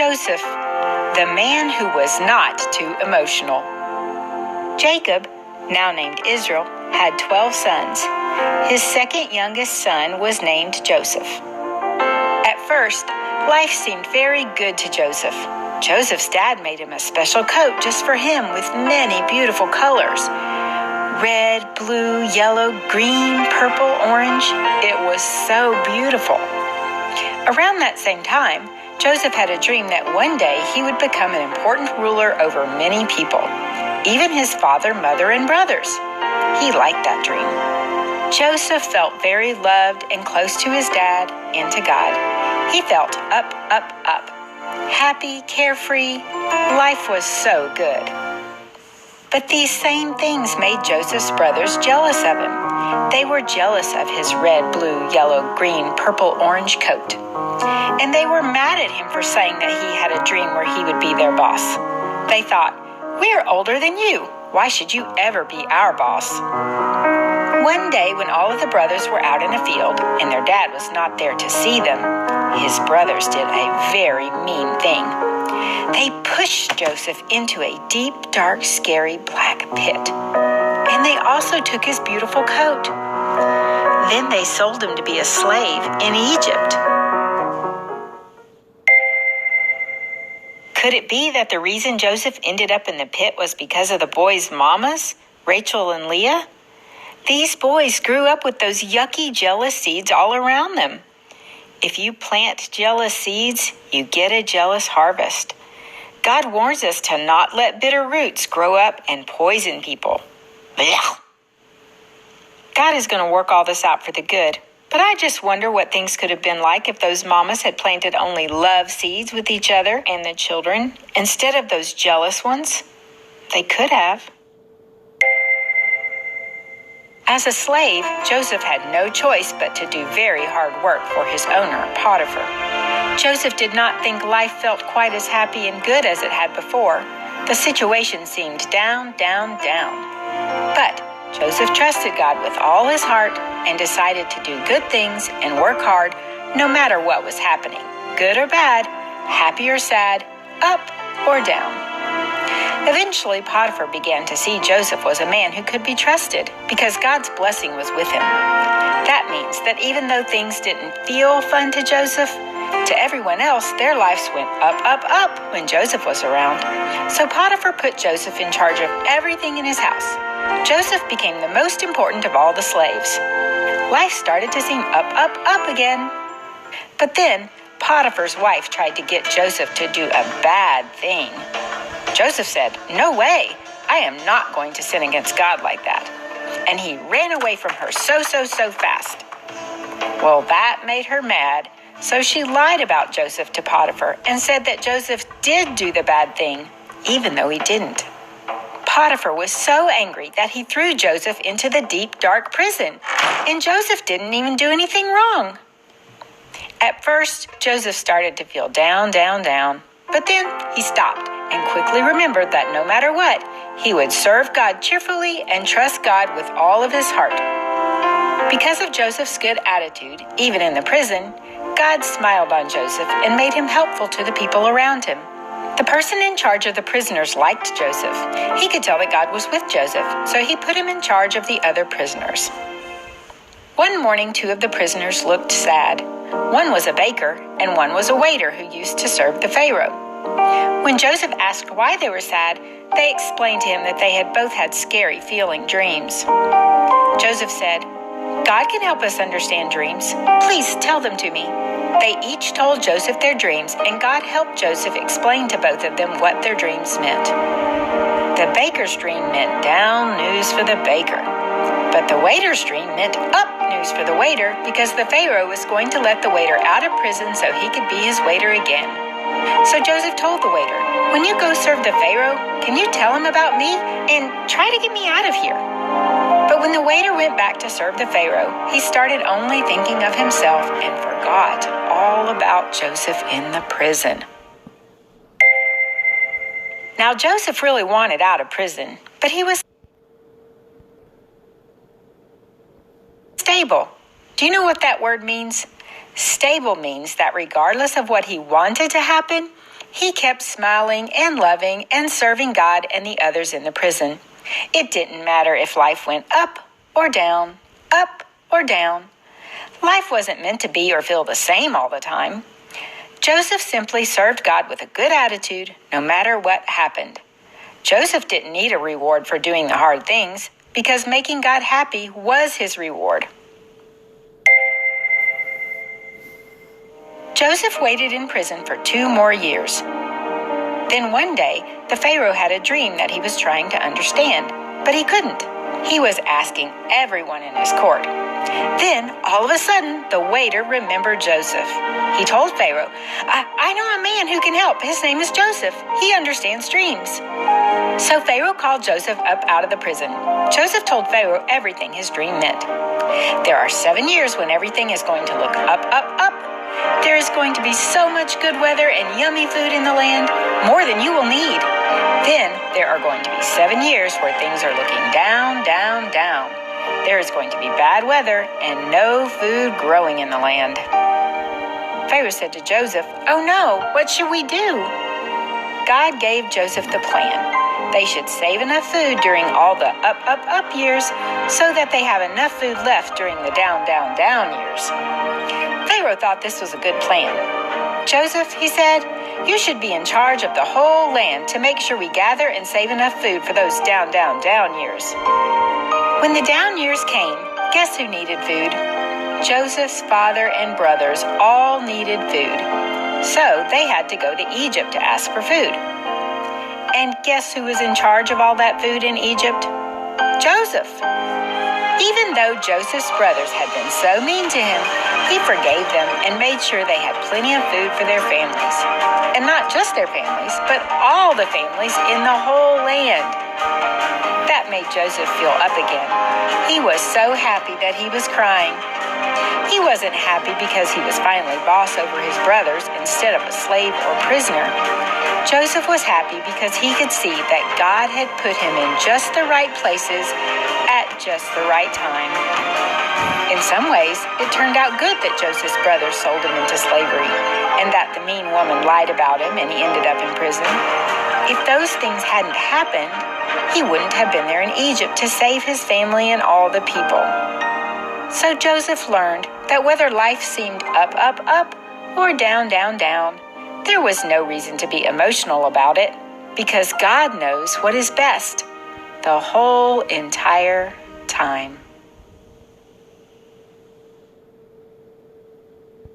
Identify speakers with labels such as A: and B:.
A: Joseph, the man who was not too emotional. Jacob, now named Israel, had 12 sons. His second youngest son was named Joseph. At first, life seemed very good to Joseph. Joseph's dad made him a special coat just for him with many beautiful colors. Red, blue, yellow, green, purple, orange. It was so beautiful. Around that same time, Joseph had a dream that one day he would become an important ruler over many people, even his father, mother, and brothers. He liked that dream. Joseph felt very loved and close to his dad and to God. He felt up, up, up. Happy, carefree. Life was so good. But these same things made Joseph's brothers jealous of him. They were jealous of his red, blue, yellow, green, purple, orange coat. And they were mad at him for saying that he had a dream where he would be their boss. They thought, "We're older than you. Why should you ever be our boss?" One day when all of the brothers were out in a field and their dad was not there to see them, his brothers did a very mean thing. They pushed Joseph into a deep, dark, scary black pit. And they also took his beautiful coat. Then they sold him to be a slave in Egypt. Could it be that the reason Joseph ended up in the pit was because of the boys' mamas, Rachel and Leah? These boys grew up with those yucky, jealous seeds all around them. If you plant jealous seeds, you get a jealous harvest. God warns us to not let bitter roots grow up and poison people. Blech. God is going to work all this out for the good. But I just wonder what things could have been like if those mamas had planted only love seeds with each other and the children instead of those jealous ones. They could have. As a slave, Joseph had no choice but to do very hard work for his owner, Potiphar. Joseph did not think life felt quite as happy and good as it had before. The situation seemed down, down, down. But Joseph trusted God with all his heart and decided to do good things and work hard no matter what was happening, good or bad, happy or sad, up or down. Eventually, Potiphar began to see Joseph was a man who could be trusted because God's blessing was with him. That means that even though things didn't feel fun to Joseph, to everyone else, their lives went up, up, up when Joseph was around. So Potiphar put Joseph in charge of everything in his house. Joseph became the most important of all the slaves. Life started to seem up, up, up again. But then Potiphar's wife tried to get Joseph to do a bad thing. Joseph said, "No way, I am not going to sin against God like that." And he ran away from her so fast. Well, that made her mad, so she lied about Joseph to Potiphar and said that Joseph did do the bad thing, even though he didn't. Potiphar was so angry that he threw Joseph into the deep, dark prison, and Joseph didn't even do anything wrong. At first, Joseph started to feel down, down, down, but then he stopped and quickly remembered that no matter what, he would serve God cheerfully and trust God with all of his heart. Because of Joseph's good attitude, even in the prison, God smiled on Joseph and made him helpful to the people around him. The person in charge of the prisoners liked Joseph. He could tell that God was with Joseph, so he put him in charge of the other prisoners. One morning, 2 of the prisoners looked sad. One was a baker, and one was a waiter who used to serve the Pharaoh. When Joseph asked why they were sad, they explained to him that they had both had scary feeling dreams. Joseph said, "God can help us understand dreams. Please tell them to me." They each told Joseph their dreams, and God helped Joseph explain to both of them what their dreams meant. The baker's dream meant down news for the baker, but the waiter's dream meant up news for the waiter because the Pharaoh was going to let the waiter out of prison so he could be his waiter again. So Joseph told the waiter, "When you go serve the Pharaoh, can you tell him about me and try to get me out of here?" But when the waiter went back to serve the Pharaoh, he started only thinking of himself and forgot all about Joseph in the prison. Now, Joseph really wanted out of prison, but he was stable. Do you know what that word means? Stable means that regardless of what he wanted to happen, He kept smiling and loving and serving God and the others in the prison. It didn't matter if life went up or down, up or down. Life wasn't meant to be or feel the same all the time. Joseph simply served God with a good attitude, no matter what happened. Joseph didn't need a reward for doing the hard things, because making God happy was his reward. Joseph waited in prison for 2 more years. Then one day, the Pharaoh had a dream that he was trying to understand, but he couldn't. He was asking everyone in his court. Then, all of a sudden, the waiter remembered Joseph. He told Pharaoh, I know a man who can help. His name is Joseph. He understands dreams. So Pharaoh called Joseph up out of the prison. Joseph told Pharaoh everything his dream meant. There are 7 years when everything is going to look up, up, up. There is going to be so much good weather and yummy food in the land, more than you will need. Then there are going to be 7 years where things are looking down, down, down. There is going to be bad weather and no food growing in the land. Pharaoh said to Joseph, "Oh no, what should we do?" God gave Joseph the plan. They should save enough food during all the up, up, up years so that they have enough food left during the down, down, down years. Pharaoh thought this was a good plan. "Joseph," he said, "you should be in charge of the whole land to make sure we gather and save enough food for those down, down, down years." When the down years came, guess who needed food? Joseph's father and brothers all needed food. So they had to go to Egypt to ask for food. And guess who was in charge of all that food in Egypt? Joseph. Even though Joseph's brothers had been so mean to him, he forgave them and made sure they had plenty of food for their families. And not just their families, but all the families in the whole land. That made Joseph feel up again. He was so happy that he was crying. He wasn't happy because he was finally boss over his brothers instead of a slave or prisoner. Joseph was happy because he could see that God had put him in just the right places at just the right time. In some ways, it turned out good that Joseph's brothers sold him into slavery, and that the mean woman lied about him and he ended up in prison. If those things hadn't happened, he wouldn't have been there in Egypt to save his family and all the people. So Joseph learned that whether life seemed up, up, up, or down, down, down, there was no reason to be emotional about it, because God knows what is best the whole entire time.